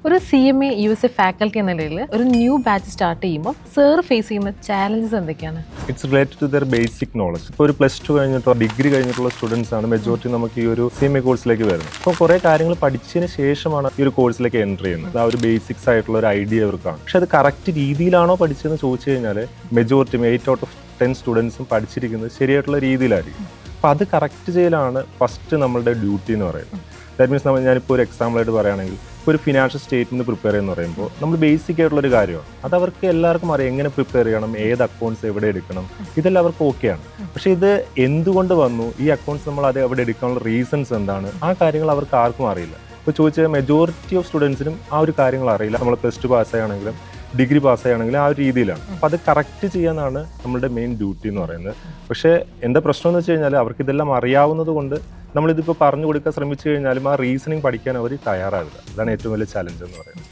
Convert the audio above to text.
ഒരു CMA USA faculty എന്ന നിലയിൽ ഒരു ന്യൂ ബാച്ച് സ്റ്റാർട്ട് ചെയ്യുമ്പോൾ സർ ഫേസ് ചെയ്യുന്ന ചാലഞ്ചസ് എന്തൊക്കെയാണ്? It's related to their basic knowledge. ഇപ്പോൾ ഒരു +2 കഴിഞ്ഞിട്ടോ ഡിഗ്രി കഴിഞ്ഞിട്ടുള്ള സ്റ്റുഡൻസ് ആണ് മെജോറിറ്റി നമുക്ക് ഈ ഒരു CMA കോഴ്സിലേക്ക് വരുന്നത്. അപ്പോൾ കുറേ കാര്യങ്ങൾ പഠിച്ചതിന് ശേഷമാണ് ഈ ഒരു കോഴ്സിലേക്ക് എൻ്റർ ചെയ്യുന്നത്. ആ ഒരു ബേസിക്സ് ആയിട്ടുള്ള ഒരു ഐഡിയ അവർക്കാണ്. പക്ഷെ അത് കറക്റ്റ് രീതിയിലാണോ പഠിച്ചതെന്ന് ചോദിച്ചു കഴിഞ്ഞാൽ മെജോറിറ്റി 8 ഔട്ട് ഓഫ് 10 സ്റ്റുഡൻസും പഠിച്ചിരിക്കുന്നത് ശരിയായിട്ടുള്ള രീതിയിലായിരിക്കും. അപ്പോൾ അത് കറക്റ്റ് ചെയ്യലാണ് ഫസ്റ്റ് നമ്മളുടെ ഡ്യൂട്ടി എന്ന് പറയുന്നത്. ദാറ്റ് മീൻസ് ഞാനിപ്പോൾ ഒരു എക്സാമ്പിളായിട്ട് പറയുകയാണെങ്കിൽ ഇപ്പോൾ ഒരു ഫിനാൻഷ്യൽ സ്റ്റേറ്റ്മെന്റ് പ്രിപ്പയർ ചെയ്യുന്ന പറയുമ്പോൾ നമ്മൾ ബേസിക് ആയിട്ടുള്ളൊരു കാര്യമാണ്. അത് അവർക്ക് എല്ലാവർക്കും അറിയാം, എങ്ങനെ പ്രിപ്പയർ ചെയ്യണം, ഏത് അക്കൗണ്ട്സ് എവിടെ എടുക്കണം, ഇതെല്ലാം അവർക്ക് ഓക്കെയാണ്. പക്ഷേ ഇത് എന്തുകൊണ്ട് വന്നു, ഈ അക്കൗണ്ട്സ് നമ്മൾ അത് എവിടെ എടുക്കാനുള്ള റീസൺസ് എന്താണ്, ആ കാര്യങ്ങൾ അവർക്ക് ആർക്കും അറിയില്ല. ഇപ്പോൾ ചോദിച്ചാൽ മെജോറിറ്റി ഓഫ് സ്റ്റുഡൻസിനും ആ ഒരു കാര്യങ്ങൾ അറിയില്ല. നമ്മൾ +2 പാസ്സായാണെങ്കിലും ഡിഗ്രി പാസ്സായാണെങ്കിലും ആ ഒരു രീതിയിലാണ്. അപ്പോൾ അത് കറക്റ്റ് ചെയ്യാനാണ് നമ്മളുടെ മെയിൻ ഡ്യൂട്ടി എന്ന് പറയുന്നത്. പക്ഷേ എന്താ പ്രശ്നം എന്ന് വെച്ച് കഴിഞ്ഞാൽ അവർക്ക് ഇതെല്ലാം അറിയാവുന്നത് കൊണ്ട് നമ്മളിതിപ്പോൾ പറഞ്ഞു കൊടുക്കാൻ ശ്രമിച്ചു കഴിഞ്ഞാലും ആ റീസണിങ് പഠിക്കാൻ അവർ തയ്യാറാവില്ല. അതാണ് ഏറ്റവും വലിയ ചലഞ്ച് എന്ന് പറയുന്നത്.